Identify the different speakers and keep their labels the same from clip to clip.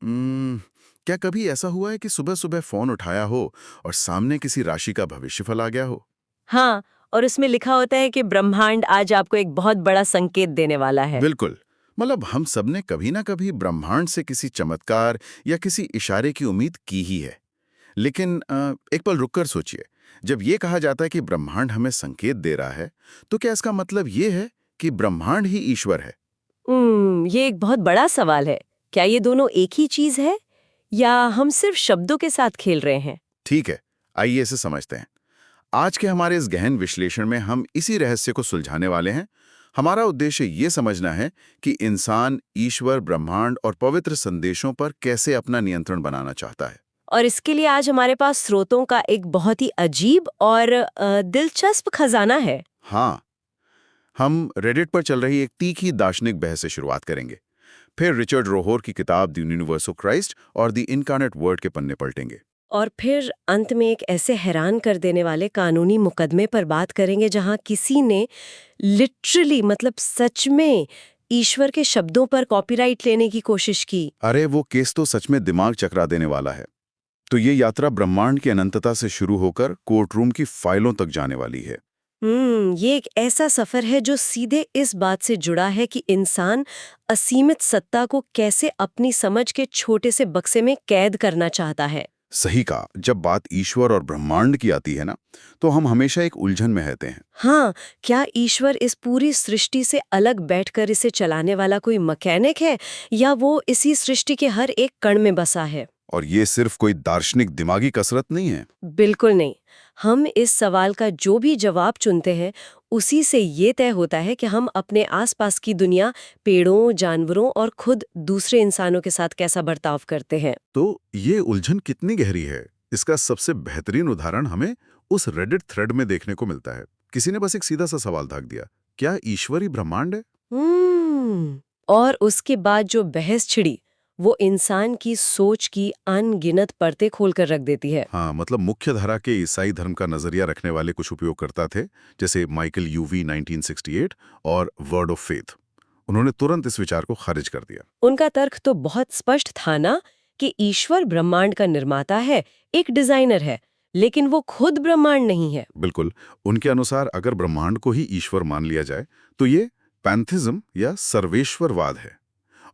Speaker 1: क्या कभी ऐसा हुआ है कि सुबह सुबह फोन उठाया हो और सामने किसी राशि का भविष्यफल आ गया हो?
Speaker 2: हाँ, और उसमें लिखा होता है कि ब्रह्मांड आज आपको एक बहुत बड़ा संकेत देने वाला है।
Speaker 1: बिल्कुल। मतलब हम सबने कभी ना कभी ब्रह्मांड से किसी चमत्कार या किसी इशारे की उम्मीद की ही है। लेकिन एक पल रुककर सोचिए, जब ये कहा जाता है कि ब्रह्मांड हमें संकेत दे रहा है, तो क्या इसका मतलब ये है कि ब्रह्मांड ही ईश्वर है?
Speaker 2: ये एक बहुत बड़ा सवाल है। क्या ये दोनों एक ही चीज है या हम सिर्फ शब्दों के साथ खेल रहे हैं?
Speaker 1: ठीक है, आइए इसे समझते हैं। आज के हमारे इस गहन विश्लेषण में हम इसी रहस्य को सुलझाने वाले हैं। हमारा उद्देश्य ये समझना है कि इंसान ईश्वर, ब्रह्मांड और पवित्र संदेशों पर कैसे अपना नियंत्रण बनाना चाहता है।
Speaker 2: और इसके लिए आज हमारे पास स्रोतों का एक बहुत ही अजीब और दिलचस्प खजाना है।
Speaker 1: हाँ, हम रेडिट पर चल रही एक तीखी दार्शनिक बहस से शुरुआत करेंगे। फिर रिचर्ड रोहोर की किताब द यूनिवर्स ऑफ क्राइस्ट और द इनकार्नेट वर्ड के पन्ने पलटेंगे।
Speaker 2: और फिर अंत में एक ऐसे हैरान कर देने वाले कानूनी मुकदमे पर बात करेंगे जहां किसी ने लिटरली मतलब सच में ईश्वर के शब्दों पर कॉपीराइट लेने की कोशिश की।
Speaker 1: अरे वो केस तो सच में दिमाग चकरा देने वाला है। तो ये यात्रा ब्रह्मांड की अनंतता से शुरू होकर कोर्टरूम की फाइलों तक जाने वाली है।
Speaker 2: ये एक ऐसा सफर है जो सीधे इस बात से जुड़ा है कि इंसान असीमित सत्ता को कैसे अपनी समझ के छोटे से बक्से में कैद करना चाहता है।
Speaker 1: सही कहा। जब बात ईश्वर और ब्रह्मांड की आती है ना, तो हम हमेशा एक उलझन में रहते हैं।
Speaker 2: हाँ, क्या ईश्वर इस पूरी सृष्टि से अलग बैठकर इसे चलाने वाला कोई मैकेनिक है या वो इसी सृष्टि के हर एक कण में बसा है?
Speaker 1: और ये सिर्फ कोई दार्शनिक दिमागी कसरत नहीं है।
Speaker 2: बिल्कुल नहीं। हम इस सवाल का जो भी जवाब चुनते हैं, उसी से ये तय होता है कि हम अपने आसपास की दुनिया, पेड़ों, जानवरों और खुद दूसरे इंसानों के साथ कैसा बर्ताव करते हैं।
Speaker 1: तो ये उलझन कितनी गहरी है, इसका सबसे बेहतरीन उदाहरण हमें उस रेडिट थ्रेड में देखने को मिलता है। किसी ने बस एक सीधा सा सवाल दाग दिया, क्या ईश्वर ही ब्रह्मांड है?
Speaker 2: और उसके बाद जो बहस छिड़ी, वो इंसान की सोच की अनगिनत परतें खोलकर रख देती है।
Speaker 1: हाँ, मतलब मुख्य धारा के ईसाई धर्म का नजरिया रखने वाले कुछ उपयोगकर्ता थे, जैसे माइकल यूवी 1968 और वर्ड ऑफ फेथ। उन्होंने तुरंत इस विचार को खारिज कर दिया।
Speaker 2: उनका तर्क तो बहुत स्पष्ट था ना कि ईश्वर ब्रह्मांड का निर्माता है, एक डिजाइनर है, लेकिन वो खुद ब्रह्मांड नहीं है।
Speaker 1: बिल्कुल। उनके अनुसार अगर ब्रह्मांड को ही ईश्वर मान लिया जाए, तो ये पैंथिज्म या सर्वेश्वरवाद है,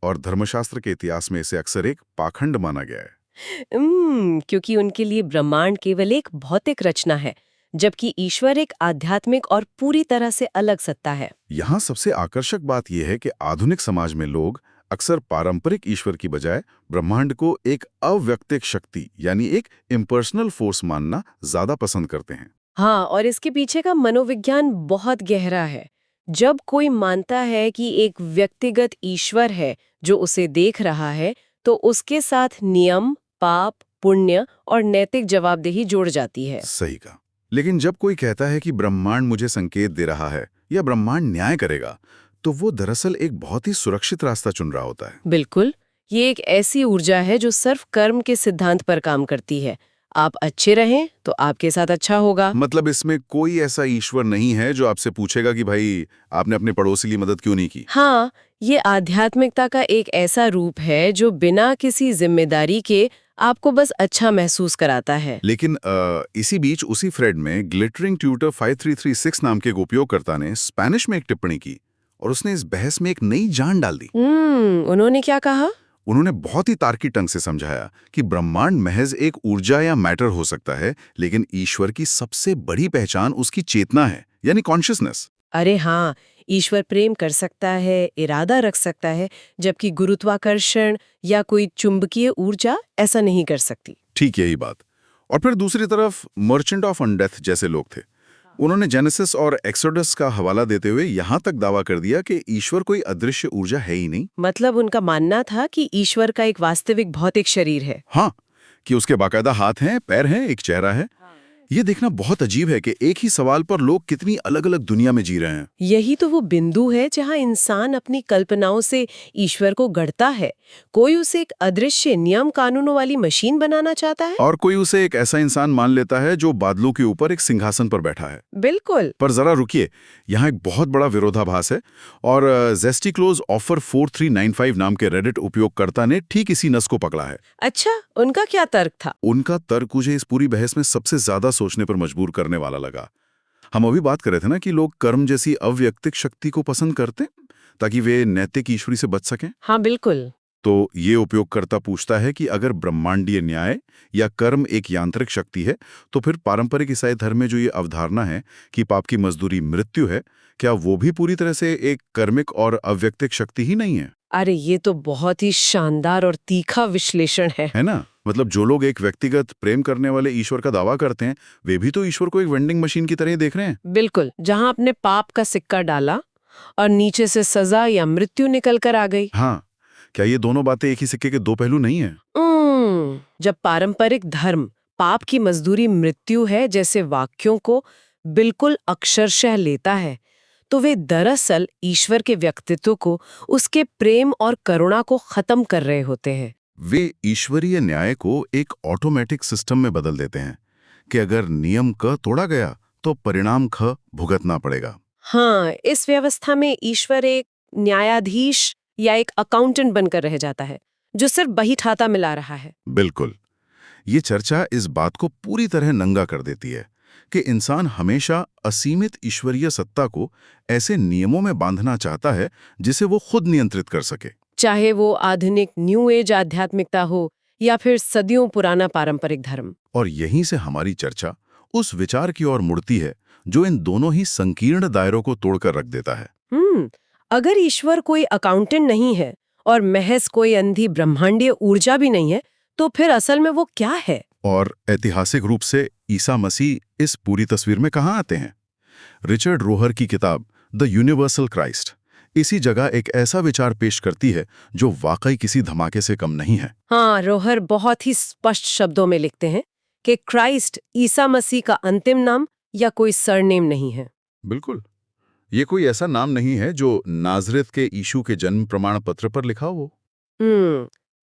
Speaker 1: और धर्मशास्त्र के इतिहास में इसे अक्सर एक पाखंड माना गया है।
Speaker 2: क्योंकि उनके लिए ब्रह्मांड केवल एक भौतिक रचना है, जबकि ईश्वर एक आध्यात्मिक और पूरी तरह से अलग सत्ता है।
Speaker 1: यहाँ सबसे आकर्षक बात यह है कि आधुनिक समाज में लोग अक्सर पारंपरिक ईश्वर की बजाय ब्रह्मांड को एक अव्यक्तिक शक्ति यानी एक इम्पर्सनल फोर्स मानना ज्यादा पसंद करते हैं।
Speaker 2: हाँ, और इसके पीछे का मनोविज्ञान बहुत गहरा है। जब कोई मानता है कि एक व्यक्तिगत ईश्वर है जो उसे देख रहा है, तो उसके साथ नियम, पाप, पुण्य और नैतिक जवाबदेही जुड़ जाती है।
Speaker 1: सही कहा। लेकिन जब कोई कहता है कि ब्रह्मांड मुझे संकेत दे रहा है या ब्रह्मांड न्याय करेगा, तो वो दरअसल एक बहुत ही सुरक्षित रास्ता चुन रहा होता है।
Speaker 2: बिल्कुल, ये एक ऐसी ऊर्जा है जो सिर्फ कर्म के सिद्धांत पर काम करती है। आप अच्छे रहें तो आपके साथ अच्छा होगा।
Speaker 1: मतलब इसमें कोई ऐसा ईश्वर नहीं है जो आपसे पूछेगा कि भाई आपने अपने पड़ोसी की मदद क्यों नहीं की।
Speaker 2: हाँ, ये आध्यात्मिकता का एक ऐसा रूप है जो बिना किसी जिम्मेदारी के आपको बस अच्छा महसूस कराता है।
Speaker 1: लेकिन इसी बीच उसी थ्रेड में ग्लिटरिंग ट्यूटर 5336 नाम के एक उपयोगकर्ता ने स्पेनिश में एक टिप्पणी की, और उसने इस बहस में एक नई जान डाल दी।
Speaker 2: उन्होंने क्या कहा?
Speaker 1: उन्होंने बहुत ही तार्किक ढंग से समझाया कि ब्रह्मांड महज एक ऊर्जा या मैटर हो सकता है, लेकिन ईश्वर की सबसे बड़ी पहचान उसकी चेतना है, यानी कॉन्शियसनेस।
Speaker 2: अरे हाँ, ईश्वर प्रेम कर सकता है, इरादा रख सकता है, जबकि गुरुत्वाकर्षण या कोई चुंबकीय ऊर्जा ऐसा नहीं कर सकती।
Speaker 1: ठीक यही बात। और फिर दूसरी तरफ मर्चेंट ऑफ अनडेथ जैसे लोग थे। उन्होंने जेनेसिस और एक्सोडस का हवाला देते हुए यहाँ तक दावा कर दिया कि ईश्वर कोई अदृश्य ऊर्जा है ही नहीं।
Speaker 2: मतलब उनका मानना था कि ईश्वर का एक वास्तविक भौतिक शरीर है।
Speaker 1: हाँ, कि उसके बाकायदा हाथ हैं, पैर हैं, एक चेहरा है। ये देखना बहुत अजीब है कि एक ही सवाल पर लोग कितनी अलग अलग दुनिया में जी रहे हैं।
Speaker 2: यही तो वो बिंदु है जहां इंसान अपनी कल्पनाओं से ईश्वर को गढ़ता है। कोई उसे एक अदृश्य नियम कानूनों वाली मशीन बनाना चाहता है,
Speaker 1: और कोई उसे एक ऐसा इंसान मान लेता है जो बादलों के ऊपर एक सिंहासन पर बैठा है।
Speaker 2: बिल्कुल।
Speaker 1: पर जरा रुकिए, यहाँ एक बहुत बड़ा विरोधाभास है, और जेस्टिक्लोज ऑफर 4395 नाम के रेडिट उपयोगकर्ता ने ठीक इसी नस को पकड़ा है।
Speaker 2: अच्छा, उनका क्या तर्क था?
Speaker 1: उनका तर्क मुझे इस पूरी बहस में सबसे ज्यादा सोचने पर मजबूर करने वाला लगा। हम अभी बात कर रहे थे ना कि लोग कर्म जैसी अव्यक्तिक शक्ति को पसंद करते ताकि वे नैतिक ईश्वरी से बच सकें।
Speaker 2: हाँ बिल्कुल।
Speaker 1: तो ये उपयोगकर्ता पूछता है कि अगर ब्रह्मांडीय न्याय या कर्म एक यांत्रिक शक्ति है, तो फिर पारंपरिक ईसाई धर्म में जो ये अवधारणा है कि पाप की मजदूरी मृत्यु है, क्या वो भी पूरी तरह से एक कर्मिक और अव्यक्तिक शक्ति ही नहीं है?
Speaker 2: अरे ये तो बहुत ही शानदार और तीखा विश्लेषण है
Speaker 1: ना? मतलब जो लोग एक व्यक्तिगत प्रेम करने वाले ईश्वर का दावा करते हैं, वे भी तो ईश्वर को एक वेंडिंग मशीन की तरह ही देख रहे हैं।
Speaker 2: बिल्कुल, जहां आपने पाप का सिक्का डाला और नीचे से सजा या मृत्यु निकल कर आ गई।
Speaker 1: हाँ, क्या ये दोनों बातें एक ही सिक्के के दो पहलू नहीं है?
Speaker 2: जब पारंपरिक धर्म पाप की मजदूरी मृत्यु है जैसे वाक्यों को बिल्कुल अक्षरशः लेता है, तो वे दरअसल ईश्वर के व्यक्तित्व को, उसके प्रेम और करुणा को खत्म कर रहे होते हैं।
Speaker 1: वे ईश्वरीय न्याय को एक ऑटोमेटिक सिस्टम में बदल देते हैं कि अगर नियम क तोड़ा गया तो परिणाम ख भुगतना पड़ेगा।
Speaker 2: हाँ, इस व्यवस्था में ईश्वर एक न्यायाधीश या एक अकाउंटेंट बनकर रह जाता है जो सिर्फ बही ठाता मिला रहा है।
Speaker 1: बिल्कुल। ये चर्चा इस बात को पूरी तरह नंगा कर देती है कि इंसान हमेशा असीमित ईश्वरीय सत्ता को ऐसे नियमों में बांधना चाहता है जिसे वो खुद नियंत्रित कर सके,
Speaker 2: चाहे वो आधुनिक न्यू एज आध्यात्मिकता हो या फिर सदियों पुराना पारंपरिक धर्म।
Speaker 1: और यहीं से हमारी चर्चा उस विचार की ओर मुड़ती है जो इन दोनों ही संकीर्ण दायरों को तोड़कर रख देता है।
Speaker 2: अगर ईश्वर कोई अकाउंटेंट नहीं है और महज कोई अंधी ब्रह्मांडीय ऊर्जा भी नहीं है, तो फिर असल में वो क्या है?
Speaker 1: और ऐतिहासिक रूप से ईसा मसीह इस पूरी तस्वीर में कहाँ आते हैं? रिचर्ड रोहर की किताब द यूनिवर्सल क्राइस्ट इसी जगह एक ऐसा विचार पेश करती है जो वाकई किसी धमाके से कम नहीं है।
Speaker 2: हाँ, रोहर बहुत ही स्पष्ट शब्दों में लिखते हैं कि क्राइस्ट ईसा मसीह का अंतिम नाम या कोई सरनेम नहीं है।
Speaker 1: बिल्कुल, ये कोई ऐसा नाम नहीं है जो नाजरेत के यीशु के जन्म प्रमाण पत्र पर लिखा हो।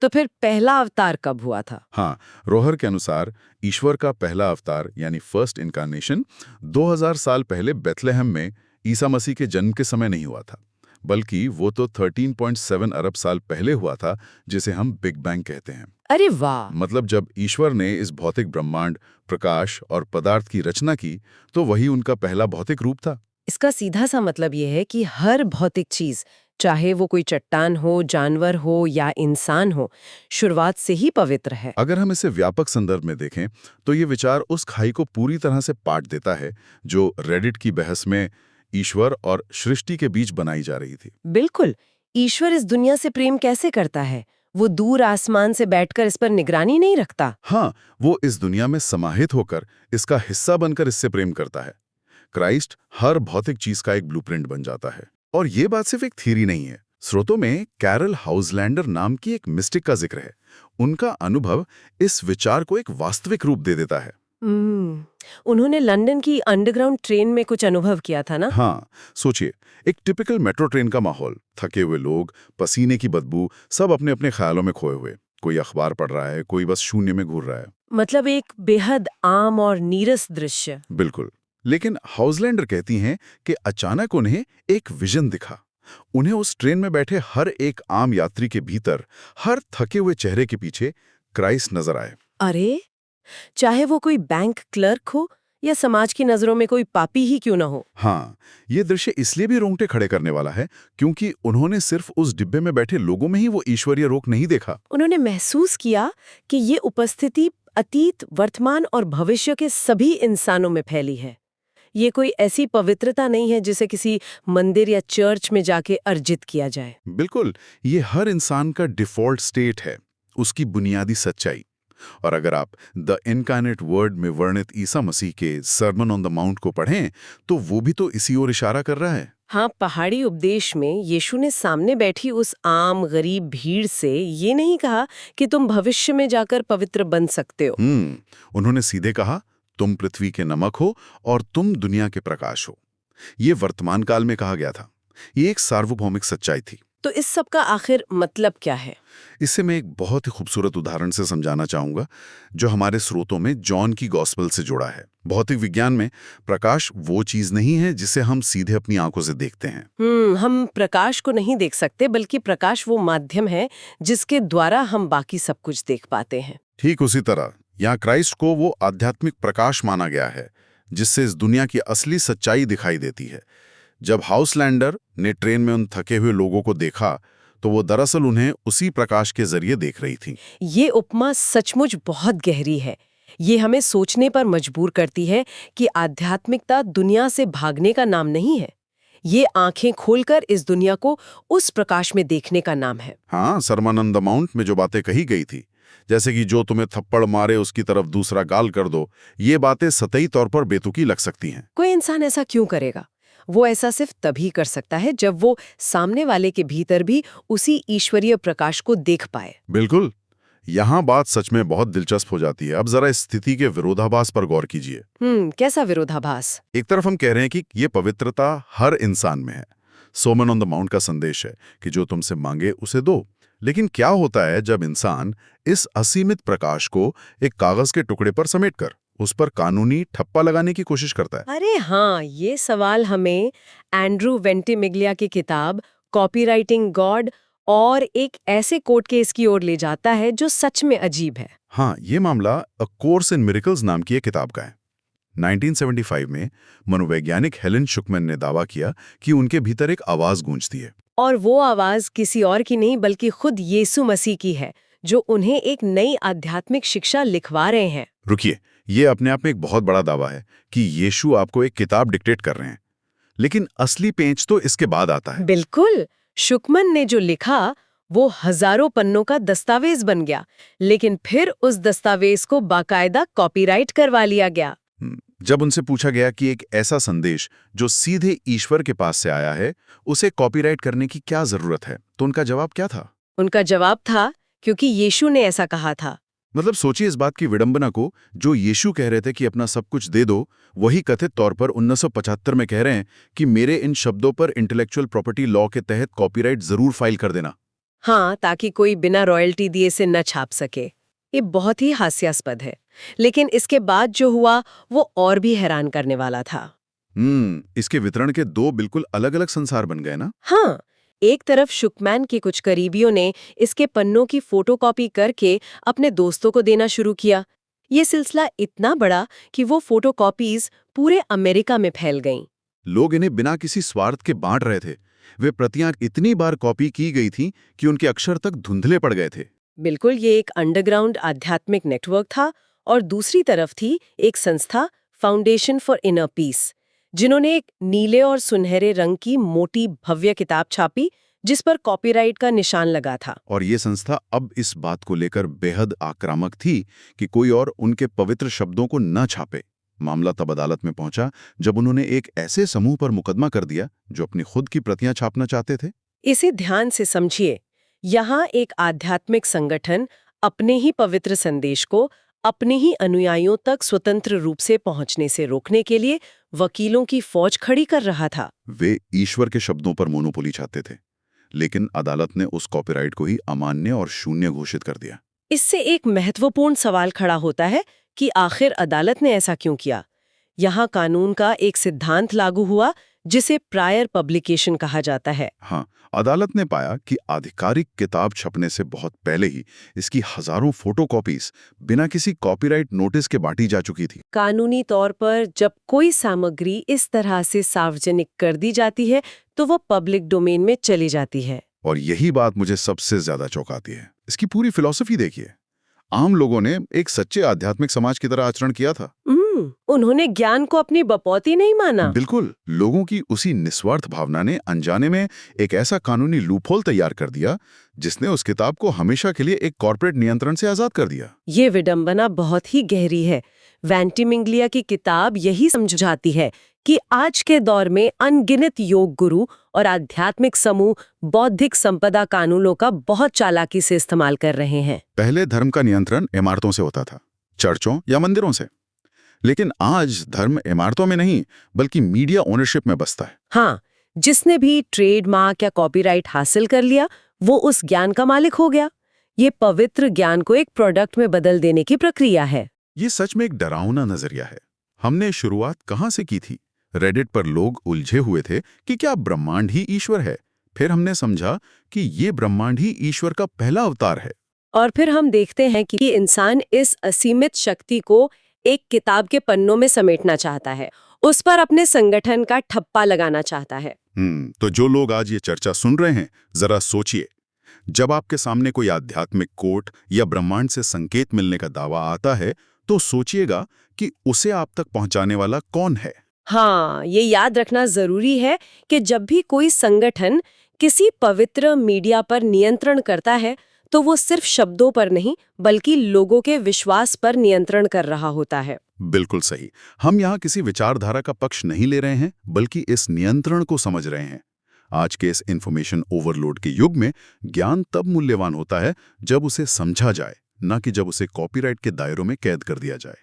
Speaker 2: तो फिर पहला अवतार कब हुआ था?
Speaker 1: हाँ, रोहर के अनुसार ईश्वर का पहला अवतार यानी फर्स्ट इनकारनेशन 2000 साल पहले बेथलेहम में ईसा मसीह के जन्म के समय नहीं हुआ था, बल्कि वो तो 13.7 अरब साल पहले हुआ था, जिसे हम बिग बैंग कहते हैं।
Speaker 2: अरे वाह!
Speaker 1: मतलब जब ईश्वर ने इस भौतिक ब्रह्मांड, प्रकाश और पदार्थ की रचना की, तो वही उनका पहला भौतिक रूप था।
Speaker 2: इसका सीधा सा मतलब ये है कि हर भौतिक चीज, चाहे वो कोई चट्टान हो, जानवर हो या इंसान हो, शुरुआत से ही पवित्र है।
Speaker 1: अगर हम इसे व्यापक संदर्भ में देखें तो ये विचार उस खाई को पूरी तरह से पाट देता है जो रेडिट की बहस में ईश्वर और सृष्टि के बीच बनाई जा रही थी।
Speaker 2: बिल्कुल, ईश्वर इस दुनिया से प्रेम कैसे करता है? वो दूर आसमान से बैठकर इस पर निगरानी नहीं रखता।
Speaker 1: हाँ, वो इस दुनिया में समाहित होकर इसका हिस्सा बनकर इससे प्रेम करता है। क्राइस्ट हर भौतिक चीज का एक ब्लूप्रिंट बन जाता है। और ये बात सिर्फ एक थ्योरी नहीं है। स्रोतों में कैरल हाउसलैंडर नाम की एक मिस्टिक का जिक्र है। उनका अनुभव इस विचार को एक वास्तविक रूप दे देता है।
Speaker 2: उन्होंने लंदन की अंडरग्राउंड ट्रेन में कुछ अनुभव किया था ना?
Speaker 1: हाँ, सोचिए, एक टिपिकल मेट्रो ट्रेन का माहौल, थके हुए लोग, पसीने की बदबू, सब अपने अपने ख्यालों में खोए हुए। कोई अखबार पढ़ रहा है, कोई बस शून्य में घूर रहा है।
Speaker 2: मतलब एक बेहद आम और नीरस दृश्य।
Speaker 1: बिल्कुल। लेकिन हाउसलैंडर कहती हैं कि अचानक उन्हें एक विजन दिखा। उन्हें उस ट्रेन में बैठे हर एक आम यात्री के भीतर, हर थके हुए चेहरे के पीछे क्राइस्ट नजर आए।
Speaker 2: अरे, चाहे वो कोई बैंक क्लर्क हो या समाज की नजरों में कोई पापी ही क्यों ना हो।
Speaker 1: हाँ, ये दृश्य इसलिए भी रोंगटे खड़े करने वाला है क्योंकि उन्होंने सिर्फ उस डिब्बे में बैठे लोगों में ही वो ईश्वरीय रोक नहीं देखा।
Speaker 2: उन्होंने महसूस किया कि ये उपस्थिति अतीत, वर्तमान और भविष्य के सभी इंसानों में फैली है। ये कोई ऐसी पवित्रता नहीं है जिसे किसी मंदिर या चर्च में जाके अर्जित किया जाए।
Speaker 1: बिल्कुल, ये हर इंसान का डिफॉल्ट स्टेट है, उसकी बुनियादी सच्चाई। और अगर आप द इनकार्नेट वर्ड में वर्णित ईसा मसीह के सर्मन ऑन द माउंट को पढ़ें तो वो भी तो इसी ओर इशारा कर रहा है।
Speaker 2: हाँ, पहाड़ी उपदेश में यीशु ने सामने बैठी उस आम गरीब भीड़ से ये नहीं कहा कि तुम भविष्य में जाकर पवित्र बन सकते हो।
Speaker 1: उन्होंने सीधे कहा, तुम पृथ्वी के नमक हो और तुम दुनिया के प्रकाश हो। ये वर्तमान काल में कहा गया था। ये एक सार्वभौमिक सच्चाई थी।
Speaker 2: तो इस सब का आखिर मतलब क्या है?
Speaker 1: इससे मैं एक बहुत ही खूबसूरत उदाहरण से समझाना चाहूंगा, जो हमारे स्रोतों में जॉन की गॉस्पेल से जुड़ा है। भौतिक विज्ञान में प्रकाश वो चीज नहीं है जिसे हम सीधे अपनी आंखों से देखते हैं।
Speaker 2: हम प्रकाश को नहीं देख सकते, बल्कि प्रकाश वो माध्यम है जिसके द्वारा हम बाकी सब कुछ देख पाते हैं।
Speaker 1: ठीक उसी तरह यहाँ क्राइस्ट को वो आध्यात्मिक प्रकाश माना गया है जिससे इस दुनिया की असली सच्चाई दिखाई देती है। जब हाउसलैंडर ने ट्रेन में उन थके हुए लोगों को देखा तो वो दरअसल उन्हें उसी प्रकाश के जरिए देख रही थी।
Speaker 2: ये उपमा सचमुच बहुत गहरी है। ये हमें सोचने पर मजबूर करती है कि आध्यात्मिकता दुनिया से भागने का नाम नहीं है। ये आंखें खोलकर इस दुनिया को उस प्रकाश में देखने का नाम है।
Speaker 1: हाँ, सरमन ऑन द माउंट में जो बातें कही गई थी, जैसे कि जो तुम्हें थप्पड़ मारे उसकी तरफ दूसरा गाल कर दो, ये बातें सतही तौर पर बेतुकी लग सकती हैं।
Speaker 2: कोई इंसान ऐसा क्यों करेगा? वो ऐसा सिर्फ तभी कर सकता है जब वो सामने वाले के भीतर भी उसी ईश्वरीय प्रकाश को देख पाए।
Speaker 1: बिल्कुल, यहाँ बात सच में बहुत दिलचस्प हो जाती है। अब जरा इस स्थिति के विरोधाभास पर गौर कीजिए।
Speaker 2: कैसा विरोधाभास?
Speaker 1: एक तरफ हम कह रहे हैं कि ये पवित्रता हर इंसान में है। सोमन ऑन द माउंट का संदेश है कि जो तुमसे मांगे उसे दो। लेकिन क्या होता है जब इंसान इस असीमित प्रकाश को एक कागज के टुकड़े पर समेटकर उस पर कानूनी ठप्पा लगाने की कोशिश करता है?
Speaker 2: अरे हाँ, ये सवाल हमें एंड्रू वेंटिमिग्लिया की किताब कॉपीराइटिंग गॉड और एक ऐसे कोर्ट केस की ओर ले जाता है जो सच में अजीब है।
Speaker 1: हाँ, ये मामला अ कोर्स इन मिरेकल्स नाम की एक किताब का है। 1975 में मनोवैज्ञानिक हेलेन शुकमैन ने दावा किया कि उनके भीतर एक आवाज गूंजती है।
Speaker 2: और वो आवाज किसी और की नहीं बल्कि खुद यीशु मसीह की है, जो उन्हें एक नई आध्यात्मिक शिक्षा लिखवा रहे हैं।
Speaker 1: रुकिए, ये अपने आप में एक बहुत बड़ा दावा है कि यीशु आपको एक किताब डिक्टेट कर रहे हैं। लेकिन असली पेंच तो इसके बाद आता है।
Speaker 2: बिल्कुल, शुकमन ने जो लिखा वो हजारों पन्नों का दस्तावेज बन गया, लेकिन फिर उस दस्तावेज को बाकायदा कॉपीराइट करवा लिया गया।
Speaker 1: जब उनसे पूछा गया कि एक ऐसा संदेश जो सीधे ईश्वर के पास से आया है, उसे कॉपीराइट करने की क्या जरूरत है, तो उनका जवाब क्या था?
Speaker 2: उनका जवाब था, क्योंकि यीशु ने ऐसा कहा था।
Speaker 1: मतलब सोचिए इस बात की विडंबना को। जो यीशु कह रहे थे कि अपना सब कुछ दे दो, वही कथित तौर पर 1975 में कह रहे हैं कि मेरे इन शब्दों पर इंटेलेक्चुअल प्रॉपर्टी लॉ के तहत कॉपीराइट जरूर फाइल कर देना।
Speaker 2: हाँ, ताकि कोई बिना रॉयल्टी दिए से न छाप सके। ये बहुत ही हास्यास्पद है, लेकिन इसके बाद जो हुआ वो और भी हैरान करने वाला था।
Speaker 1: इसके वितरण के दो बिल्कुल अलग-अलग संसार बन गए ना?
Speaker 2: हाँ, एक तरफ शुकमैन के कुछ करीबियों ने इसके पन्नों की फोटोकॉपी करके अपने दोस्तों को देना शुरू किया। ये सिलसिला इतना बड़ा कि वो फोटोकॉपीज पूरे अमेरिका में फैल गईं।
Speaker 1: लोग इन्हें बिना किसी स्वार्थ के बांट रहे थे। वे प्रतियां इतनी बार कॉपी की गई थी कि उनके अक्षर तक धुंधले पड़ गए थे।
Speaker 2: बिल्कुल, ये एक अंडरग्राउंड आध्यात्मिक नेटवर्क था। और दूसरी तरफ थी एक संस्था, फाउंडेशन फॉर इनर पीस, जिन्होंने एक नीले और सुनहरे रंग की मोटी भव्य किताब छापी जिस पर कॉपीराइट का निशान लगा था।
Speaker 1: और ये संस्था अब इस बात को लेकर बेहद आक्रामक थी कि कोई और उनके पवित्र शब्दों को न छापे। मामला तब अदालत में पहुंचा जब उन्होंने एक ऐसे समूह पर मुकदमा कर दिया जो अपनी खुद की प्रतियां छापना चाहते थे।
Speaker 2: इसे ध्यान से समझिए। यहाँ एक आध्यात्मिक संगठन अपने ही पवित्र संदेश को अपने ही अनुयायियों तक स्वतंत्र रूप से पहुंचने से रोकने के लिए वकीलों की फौज खड़ी कर रहा था।
Speaker 1: वे ईश्वर के शब्दों पर मोनोपोली चाहते थे, लेकिन अदालत ने उस कॉपीराइट को ही अमान्य और शून्य घोषित कर दिया।
Speaker 2: इससे एक महत्वपूर्ण सवाल खड़ा होता है कि आखिर अदालत ने ऐसा क्यों किया। यहाँ कानून का एक सिद्धांत लागू हुआ जिसे प्रायर पब्लिकेशन कहा जाता है।
Speaker 1: हाँ, अदालत ने पाया कि आधिकारिक किताब छपने से बहुत पहले ही इसकी हजारों फोटोकॉपीज बिना किसी कॉपीराइट नोटिस के बांटी जा चुकी थी।
Speaker 2: कानूनी तौर पर जब कोई सामग्री इस तरह से सार्वजनिक कर दी जाती है तो वो पब्लिक डोमेन में चली जाती है।
Speaker 1: और यही बात मुझे सबसे ज्यादा चौंकाती है। इसकी पूरी फिलॉसफी देखिए। आम लोगों ने एक सच्चे आध्यात्मिक समाज की तरह आचरण किया था।
Speaker 2: उन्होंने ज्ञान को अपनी बपौती नहीं माना।
Speaker 1: बिल्कुल, लोगों की उसी निस्वार्थ भावना ने अनजाने में एक ऐसा कानूनी लूपहोल तैयार कर दिया जिसने उस किताब को हमेशा के लिए एक कॉर्पोरेट नियंत्रण से आजाद कर दिया।
Speaker 2: ये विडंबना बहुत ही गहरी है। वेंटिमिग्लिया की किताब यही समझाती है कि आज के दौर में अनगिनत योग गुरु और आध्यात्मिक समूह बौद्धिक संपदा कानूनों का बहुत चालाकी से इस्तेमाल कर रहे हैं।
Speaker 1: पहले धर्म का नियंत्रण इमारतों से होता था, चर्चों या मंदिरों से। लेकिन आज धर्म इमारतों में नहीं बल्कि मीडिया ओनरशिप में बसता है।
Speaker 2: हाँ, जिसने भी ट्रेडमार्क या कॉपीराइट हासिल कर लिया वो उस ज्ञान का मालिक हो गया। ये पवित्र ज्ञान को एक प्रोडक्ट में बदल देने की प्रक्रिया है।
Speaker 1: ये सच में एक डरावना नजरिया है। हमने शुरुआत कहाँ से की थी? रेडिट पर लोग उलझे हुए थे कि क्या ब्रह्मांड ही ईश्वर है। फिर हमने समझा कि ये ब्रह्मांड ही ईश्वर का पहला अवतार है।
Speaker 2: और फिर हम देखते हैं कि इंसान इस असीमित शक्ति को एक किताब के पन्नों में समेटना चाहता है, उस पर अपने संगठन का ठप्पा लगाना चाहता है।
Speaker 1: तो जो लोग आज ये चर्चा सुन रहे हैं, जरा सोचिए, जब आपके सामने कोई आध्यात्मिक कोट या ब्रह्मांड से संकेत मिलने का दावा आता है, तो सोचिएगा कि उसे आप तक पहुंचाने वाला कौन है।
Speaker 2: हाँ, ये याद रखना जरूरी है कि जब भी कोई संगठन किसी पवित्र मीडिया पर नियंत्रण करता है तो वो सिर्फ शब्दों पर नहीं बल्कि लोगों के विश्वास पर नियंत्रण कर रहा होता है।
Speaker 1: बिल्कुल सही। हम यहाँ किसी विचारधारा का पक्ष नहीं ले रहे हैं बल्कि इस नियंत्रण को समझ रहे हैं। आज के इस इंफॉर्मेशन ओवरलोड के युग में ज्ञान तब मूल्यवान होता है जब उसे समझा जाए, न कि जब उसे कॉपीराइट के दायरों में कैद कर दिया जाए।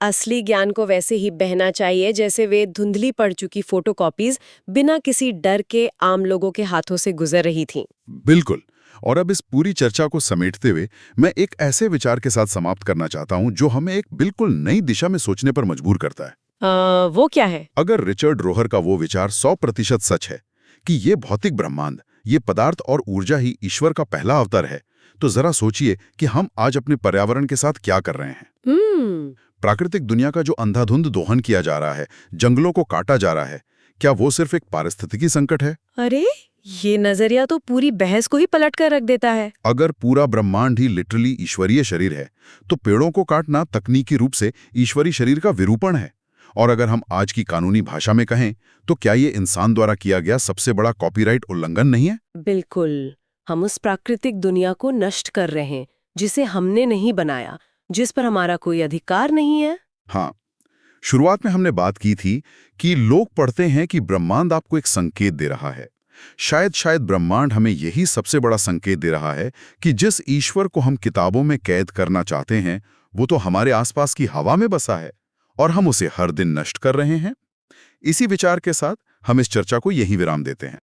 Speaker 2: असली ज्ञान को वैसे ही बहना चाहिए जैसे वे धुंधली पड़ चुकी फोटोकॉपीज बिना किसी डर के आम लोगों के हाथों से गुजर रही थीं।
Speaker 1: बिल्कुल। और अब इस पूरी चर्चा को समेटते हुए मैं एक ऐसे विचार के साथ समाप्त करना चाहता हूं जो हमें एक बिल्कुल नई दिशा में सोचने पर मजबूर करता है।
Speaker 2: वो क्या है?
Speaker 1: अगर रिचर्ड रोहर का वो विचार 100% सच है कि ये भौतिक ब्रह्मांड, ये पदार्थ और ऊर्जा ही ईश्वर का पहला अवतार है, तो जरा सोचिए कि हम आज अपने पर्यावरण के साथ क्या कर रहे हैं। प्राकृतिक दुनिया का जो अंधाधुंध दोहन किया जा रहा है, जंगलों को काटा जा रहा है, क्या वो सिर्फ एक पारिस्थितिकी संकट है?
Speaker 2: अरे, ये नजरिया तो पूरी बहस को ही पलट कर रख देता है।
Speaker 1: अगर पूरा ब्रह्मांड ही लिटरली ईश्वरीय शरीर है, तो पेड़ों को काटना तकनीकी रूप से ईश्वरीय शरीर का विरूपण है। और अगर हम आज की कानूनी भाषा में कहें, तो क्या ये इंसान द्वारा किया गया सबसे बड़ा कॉपीराइट उल्लंघन नहीं है?
Speaker 2: बिल्कुल। हम उस प्राकृतिक दुनिया को नष्ट कर रहे हैं जिसे हमने नहीं बनाया, जिस पर हमारा कोई अधिकार नहीं है।
Speaker 1: हाँ, शुरुआत में हमने बात की थी कि लोग पढ़ते हैं कि ब्रह्मांड आपको एक संकेत दे रहा है। शायद ब्रह्मांड हमें यही सबसे बड़ा संकेत दे रहा है कि जिस ईश्वर को हम किताबों में कैद करना चाहते हैं, वो तो हमारे आसपास की हवा में बसा है और हम उसे हर दिन नष्ट कर रहे हैं। इसी विचार के साथ हम इस चर्चा को यहीं विराम देते हैं।